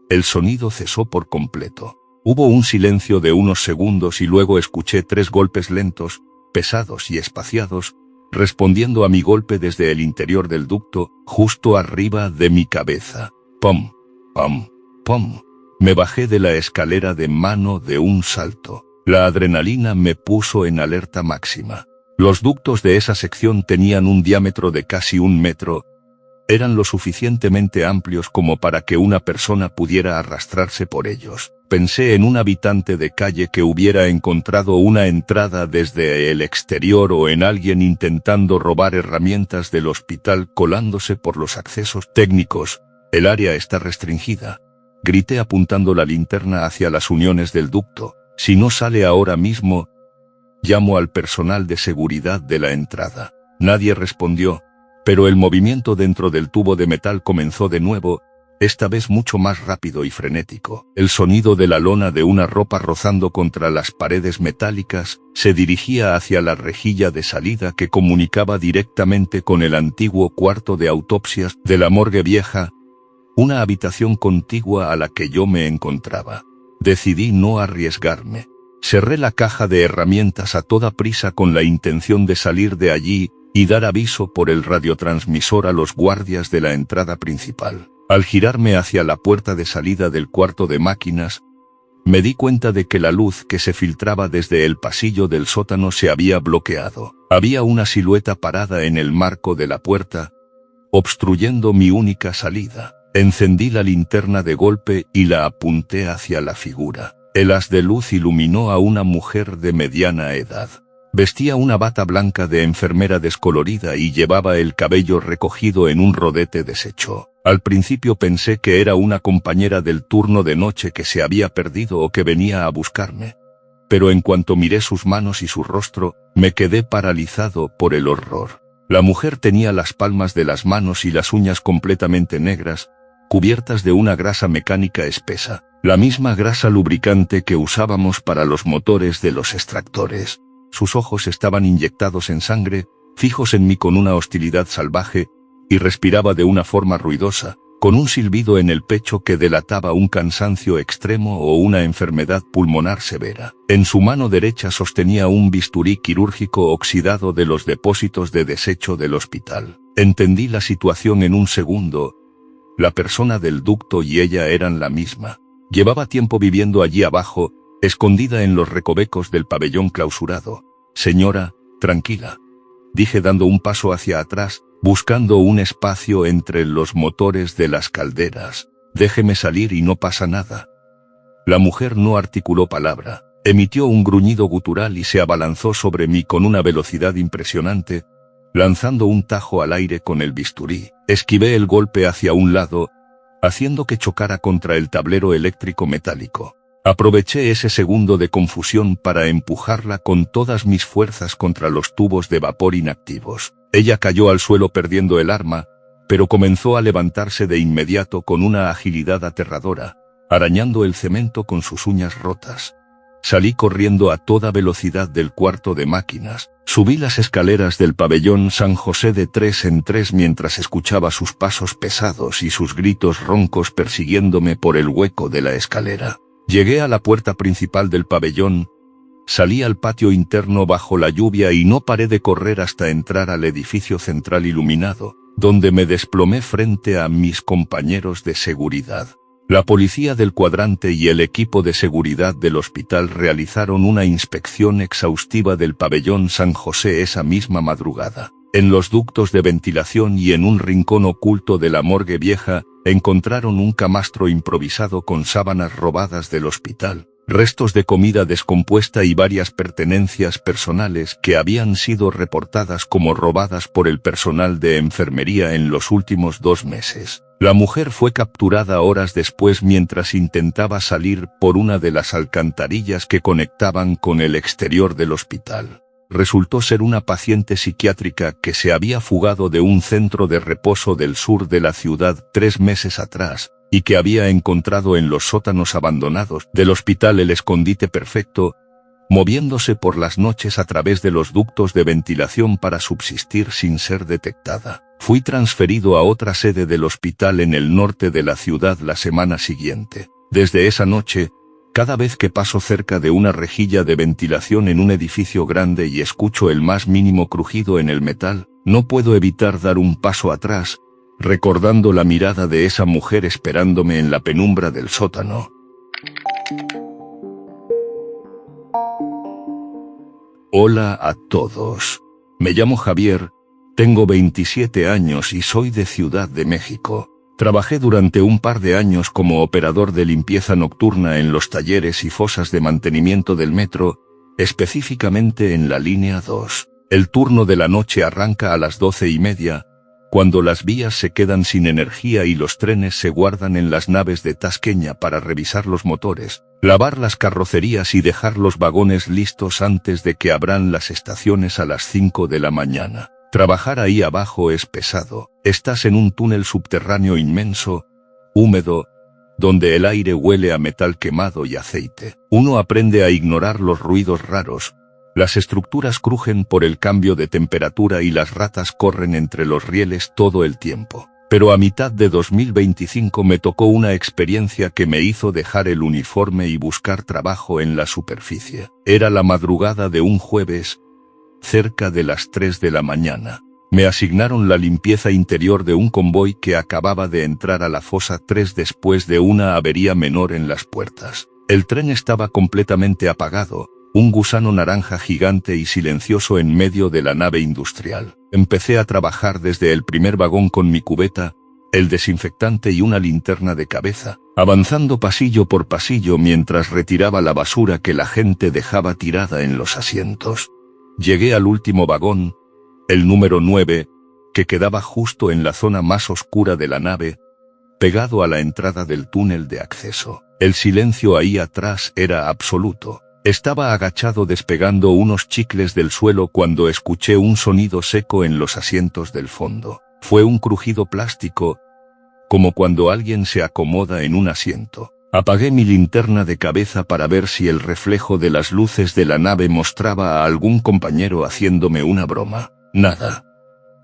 el sonido cesó por completo. Hubo un silencio de unos segundos y luego escuché 3 golpes lentos, pesados y espaciados, respondiendo a mi golpe desde el interior del ducto, justo arriba de mi cabeza. ¡Pum! ¡Pum! ¡Pum! Me bajé de la escalera de mano de un salto. La adrenalina me puso en alerta máxima. Los ductos de esa sección tenían un diámetro de casi 1 metro. Eran lo suficientemente amplios como para que una persona pudiera arrastrarse por ellos. Pensé en un habitante de calle que hubiera encontrado una entrada desde el exterior o en alguien intentando robar herramientas del hospital colándose por los accesos técnicos. El área está restringida. Grité apuntando la linterna hacia las uniones del ducto. Si no sale ahora mismo, llamo al personal de seguridad de la entrada. Nadie respondió, pero el movimiento dentro del tubo de metal comenzó de nuevo, esta vez mucho más rápido y frenético. El sonido de la lona de una ropa rozando contra las paredes metálicas se dirigía hacia la rejilla de salida que comunicaba directamente con el antiguo cuarto de autopsias de la morgue vieja, una habitación contigua a la que yo me encontraba. Decidí no arriesgarme. Cerré la caja de herramientas a toda prisa con la intención de salir de allí y dar aviso por el radiotransmisor a los guardias de la entrada principal. Al girarme hacia la puerta de salida del cuarto de máquinas, me di cuenta de que la luz que se filtraba desde el pasillo del sótano se había bloqueado. Había una silueta parada en el marco de la puerta, obstruyendo mi única salida. Encendí la linterna de golpe y la apunté hacia la figura. El haz de luz iluminó a una mujer de mediana edad. Vestía una bata blanca de enfermera descolorida y llevaba el cabello recogido en un rodete deshecho. Al principio pensé que era una compañera del turno de noche que se había perdido o que venía a buscarme. Pero en cuanto miré sus manos y su rostro, me quedé paralizado por el horror. La mujer tenía las palmas de las manos y las uñas completamente negras, cubiertas de una grasa mecánica espesa, la misma grasa lubricante que usábamos para los motores de los extractores. Sus ojos estaban inyectados en sangre, fijos en mí con una hostilidad salvaje, y respiraba de una forma ruidosa, con un silbido en el pecho que delataba un cansancio extremo o una enfermedad pulmonar severa. En su mano derecha sostenía un bisturí quirúrgico oxidado de los depósitos de desecho del hospital. Entendí la situación en un segundo. La persona del ducto y ella eran la misma. Llevaba tiempo viviendo allí abajo, escondida en los recovecos del pabellón clausurado. Señora, tranquila, dije dando un paso hacia atrás, buscando un espacio entre los motores de las calderas. Déjeme salir y no pasa nada. La mujer no articuló palabra, emitió un gruñido gutural y se abalanzó sobre mí con una velocidad impresionante, lanzando un tajo al aire con el bisturí. Esquivé el golpe hacia un lado, haciendo que chocara contra el tablero eléctrico metálico. Aproveché ese segundo de confusión para empujarla con todas mis fuerzas contra los tubos de vapor inactivos. Ella cayó al suelo perdiendo el arma, pero comenzó a levantarse de inmediato con una agilidad aterradora, arañando el cemento con sus uñas rotas. Salí corriendo a toda velocidad del cuarto de máquinas. Subí las escaleras del pabellón San José de 3 en 3 mientras escuchaba sus pasos pesados y sus gritos roncos persiguiéndome por el hueco de la escalera. Llegué a la puerta principal del pabellón, salí al patio interno bajo la lluvia y no paré de correr hasta entrar al edificio central iluminado, donde me desplomé frente a mis compañeros de seguridad. La policía del cuadrante y el equipo de seguridad del hospital realizaron una inspección exhaustiva del pabellón San José esa misma madrugada. En los ductos de ventilación y en un rincón oculto de la morgue vieja, encontraron un camastro improvisado con sábanas robadas del hospital, restos de comida descompuesta y varias pertenencias personales que habían sido reportadas como robadas por el personal de enfermería en los últimos 2 meses. La mujer fue capturada horas después mientras intentaba salir por una de las alcantarillas que conectaban con el exterior del hospital. Resultó ser una paciente psiquiátrica que se había fugado de un centro de reposo del sur de la ciudad 3 meses atrás, y que había encontrado en los sótanos abandonados del hospital el escondite perfecto, moviéndose por las noches a través de los ductos de ventilación para subsistir sin ser detectada. Fui transferido a otra sede del hospital en el norte de la ciudad la semana siguiente. Desde esa noche, cada vez que paso cerca de una rejilla de ventilación en un edificio grande y escucho el más mínimo crujido en el metal, no puedo evitar dar un paso atrás, recordando la mirada de esa mujer esperándome en la penumbra del sótano. Hola a todos. Me llamo Javier, tengo 27 años y soy de Ciudad de México. Trabajé durante un par de años como operador de limpieza nocturna en los talleres y fosas de mantenimiento del metro, específicamente en la línea 2. El turno de la noche arranca a las 12:30, cuando las vías se quedan sin energía y los trenes se guardan en las naves de Tasqueña para revisar los motores, lavar las carrocerías y dejar los vagones listos antes de que abran las estaciones a las 5 de la mañana. Trabajar ahí abajo es pesado. Estás en un túnel subterráneo inmenso, húmedo, donde el aire huele a metal quemado y aceite. Uno aprende a ignorar los ruidos raros. Las estructuras crujen por el cambio de temperatura y las ratas corren entre los rieles todo el tiempo. Pero a mitad de 2025 me tocó una experiencia que me hizo dejar el uniforme y buscar trabajo en la superficie. Era la madrugada de un jueves, cerca de las 3 de la mañana. Me asignaron la limpieza interior de un convoy que acababa de entrar a la fosa 3 después de una avería menor en las puertas. El tren estaba completamente apagado, un gusano naranja gigante y silencioso en medio de la nave industrial. Empecé a trabajar desde el primer vagón con mi cubeta, el desinfectante y una linterna de cabeza, avanzando pasillo por pasillo mientras retiraba la basura que la gente dejaba tirada en los asientos. Llegué al último vagón, el número 9, que quedaba justo en la zona más oscura de la nave, pegado a la entrada del túnel de acceso. El silencio ahí atrás era absoluto. Estaba agachado despegando unos chicles del suelo cuando escuché un sonido seco en los asientos del fondo. Fue un crujido plástico, como cuando alguien se acomoda en un asiento. Apagué mi linterna de cabeza para ver si el reflejo de las luces de la nave mostraba a algún compañero haciéndome una broma. Nada.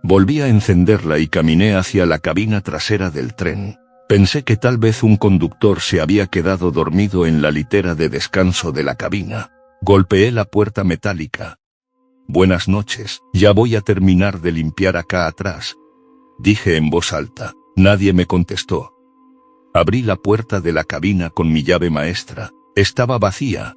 Volví a encenderla y caminé hacia la cabina trasera del tren. Pensé que tal vez un conductor se había quedado dormido en la litera de descanso de la cabina. Golpeé la puerta metálica. «Buenas noches, ya voy a terminar de limpiar acá atrás», dije en voz alta. Nadie me contestó. Abrí la puerta de la cabina con mi llave maestra. Estaba vacía,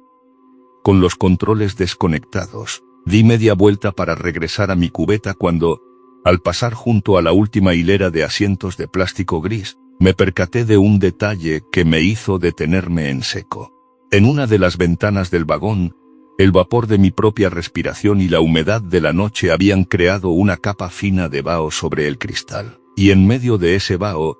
con los controles desconectados. Di media vuelta para regresar a mi cubeta cuando, al pasar junto a la última hilera de asientos de plástico gris, me percaté de un detalle que me hizo detenerme en seco. En una de las ventanas del vagón, el vapor de mi propia respiración y la humedad de la noche habían creado una capa fina de vaho sobre el cristal. Y en medio de ese vaho,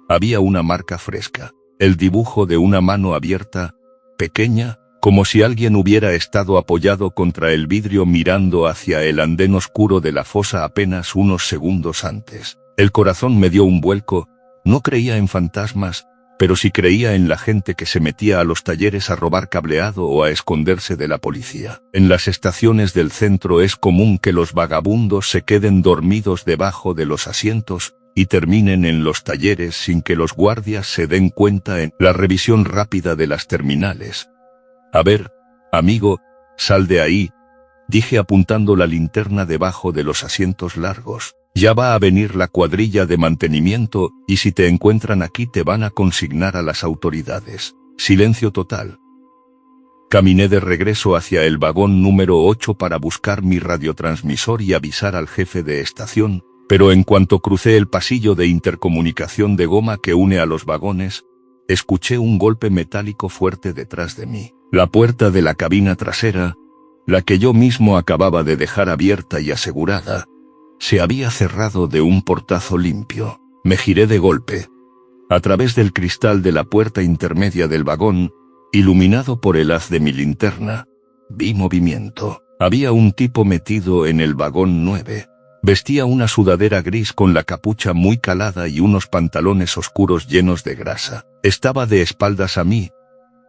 había una marca fresca, el dibujo de una mano abierta, pequeña, como si alguien hubiera estado apoyado contra el vidrio mirando hacia el andén oscuro de la fosa apenas unos segundos antes. El corazón me dio un vuelco. No creía en fantasmas, pero sí creía en la gente que se metía a los talleres a robar cableado o a esconderse de la policía. En las estaciones del centro es común que los vagabundos se queden dormidos debajo de los asientos y terminen en los talleres sin que los guardias se den cuenta en la revisión rápida de las terminales. «A ver, amigo, sal de ahí», dije apuntando la linterna debajo de los asientos largos. «Ya va a venir la cuadrilla de mantenimiento y si te encuentran aquí te van a consignar a las autoridades». Silencio total. Caminé de regreso hacia el vagón número 8 para buscar mi radiotransmisor y avisar al jefe de estación, pero en cuanto crucé el pasillo de intercomunicación de goma que une a los vagones, escuché un golpe metálico fuerte detrás de mí. La puerta de la cabina trasera, la que yo mismo acababa de dejar abierta y asegurada, se había cerrado de un portazo limpio. Me giré de golpe. A través del cristal de la puerta intermedia del vagón, iluminado por el haz de mi linterna, vi movimiento. Había un tipo metido en el vagón 9. Vestía una sudadera gris con la capucha muy calada y unos pantalones oscuros llenos de grasa. Estaba de espaldas a mí,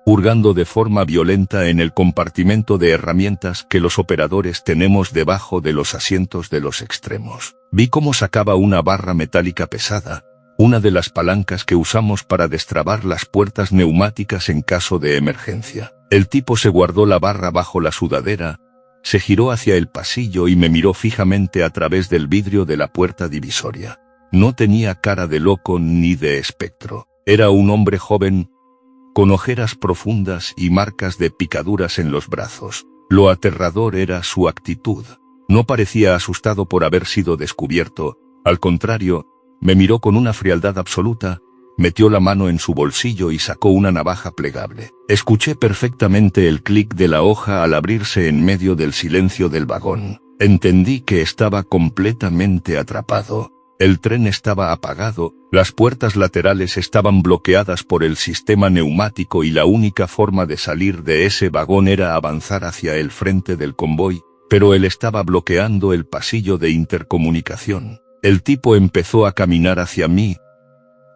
hurgando de forma violenta en el compartimento de herramientas que los operadores tenemos debajo de los asientos de los extremos. Vi cómo sacaba una barra metálica pesada, una de las palancas que usamos para destrabar las puertas neumáticas en caso de emergencia. El tipo se guardó la barra bajo la sudadera, se giró hacia el pasillo y me miró fijamente a través del vidrio de la puerta divisoria. No tenía cara de loco ni de espectro. Era un hombre joven, con ojeras profundas y marcas de picaduras en los brazos. Lo aterrador era su actitud. No parecía asustado por haber sido descubierto, al contrario, me miró con una frialdad absoluta, metió la mano en su bolsillo y sacó una navaja plegable. Escuché perfectamente el clic de la hoja al abrirse en medio del silencio del vagón. Entendí que estaba completamente atrapado. El tren estaba apagado, las puertas laterales estaban bloqueadas por el sistema neumático y la única forma de salir de ese vagón era avanzar hacia el frente del convoy, pero él estaba bloqueando el pasillo de intercomunicación. El tipo empezó a caminar hacia mí,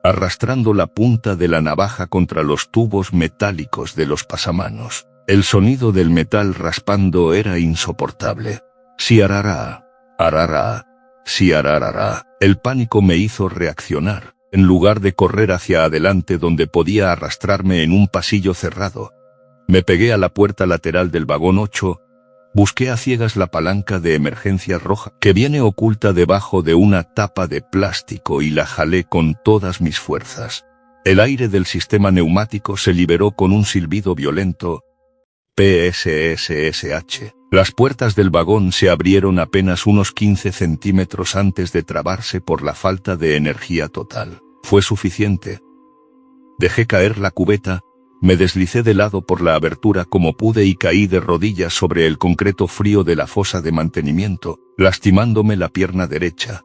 arrastrando la punta de la navaja contra los tubos metálicos de los pasamanos. El sonido del metal raspando era insoportable. Siarará, arará. Sí, ararara. El pánico me hizo reaccionar. En lugar de correr hacia adelante donde podía arrastrarme en un pasillo cerrado, me pegué a la puerta lateral del vagón 8, busqué a ciegas la palanca de emergencia roja que viene oculta debajo de una tapa de plástico y la jalé con todas mis fuerzas. El aire del sistema neumático se liberó con un silbido violento. PSSSH. Las puertas del vagón se abrieron apenas unos 15 centímetros antes de trabarse por la falta de energía total. Fue suficiente. Dejé caer la cubeta, me deslicé de lado por la abertura como pude y caí de rodillas sobre el concreto frío de la fosa de mantenimiento, lastimándome la pierna derecha.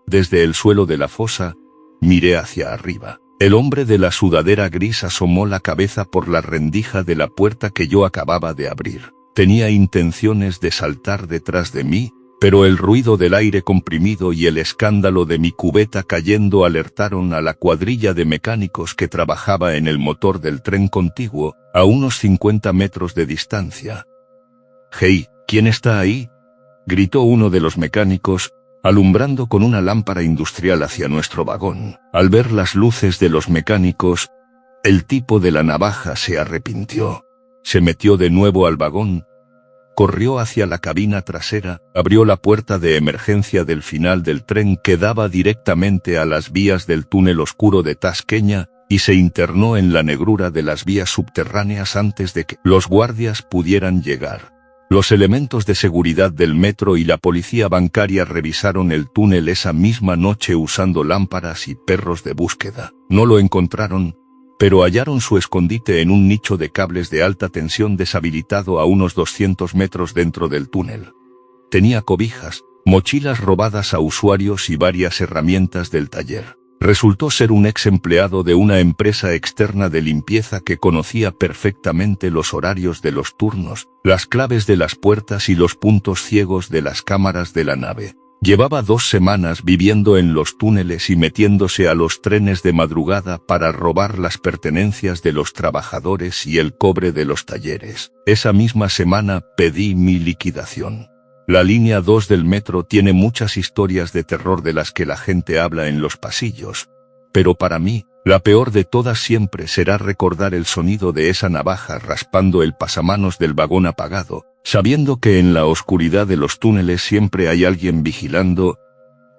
Desde el suelo de la fosa, miré hacia arriba. El hombre de la sudadera gris asomó la cabeza por la rendija de la puerta que yo acababa de abrir. Tenía intenciones de saltar detrás de mí, pero el ruido del aire comprimido y el escándalo de mi cubeta cayendo alertaron a la cuadrilla de mecánicos que trabajaba en el motor del tren contiguo, a unos 50 metros de distancia. «Hey, ¿quién está ahí?», gritó uno de los mecánicos, alumbrando con una lámpara industrial hacia nuestro vagón. Al ver las luces de los mecánicos, el tipo de la navaja se arrepintió. Se metió de nuevo al vagón, corrió hacia la cabina trasera, abrió la puerta de emergencia del final del tren que daba directamente a las vías del túnel oscuro de Tasqueña, y se internó en la negrura de las vías subterráneas antes de que los guardias pudieran llegar. Los elementos de seguridad del metro y la policía bancaria revisaron el túnel esa misma noche usando lámparas y perros de búsqueda. No lo encontraron, pero hallaron su escondite en un nicho de cables de alta tensión deshabilitado a unos 200 metros dentro del túnel. Tenía cobijas, mochilas robadas a usuarios y varias herramientas del taller. Resultó ser un ex empleado de una empresa externa de limpieza que conocía perfectamente los horarios de los turnos, las claves de las puertas y los puntos ciegos de las cámaras de la nave. Llevaba 2 semanas viviendo en los túneles y metiéndose a los trenes de madrugada para robar las pertenencias de los trabajadores y el cobre de los talleres. Esa misma semana pedí mi liquidación. La línea 2 del metro tiene muchas historias de terror de las que la gente habla en los pasillos, pero para mí, la peor de todas siempre será recordar el sonido de esa navaja raspando el pasamanos del vagón apagado, sabiendo que en la oscuridad de los túneles siempre hay alguien vigilando,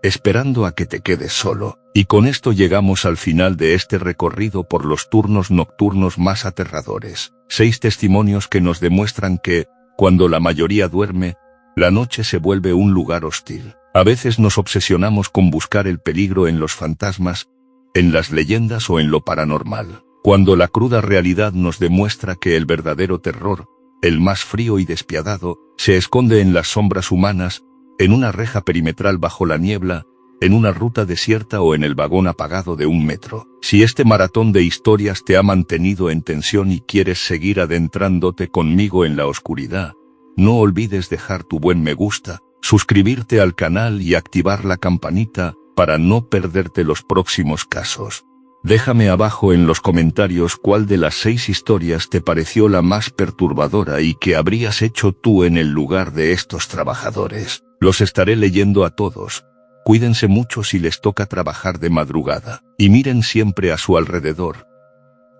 esperando a que te quedes solo. Y con esto llegamos al final de este recorrido por los turnos nocturnos más aterradores. 6 testimonios que nos demuestran que, cuando la mayoría duerme, la noche se vuelve un lugar hostil. A veces nos obsesionamos con buscar el peligro en los fantasmas, en las leyendas o en lo paranormal, cuando la cruda realidad nos demuestra que el verdadero terror, el más frío y despiadado, se esconde en las sombras humanas, en una reja perimetral bajo la niebla, en una ruta desierta o en el vagón apagado de un metro. Si este maratón de historias te ha mantenido en tensión y quieres seguir adentrándote conmigo en la oscuridad, no olvides dejar tu buen me gusta, suscribirte al canal y activar la campanita para no perderte los próximos casos. Déjame abajo en los comentarios cuál de las 6 historias te pareció la más perturbadora y qué habrías hecho tú en el lugar de estos trabajadores. Los estaré leyendo a todos. Cuídense mucho si les toca trabajar de madrugada, y miren siempre a su alrededor.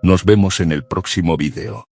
Nos vemos en el próximo video.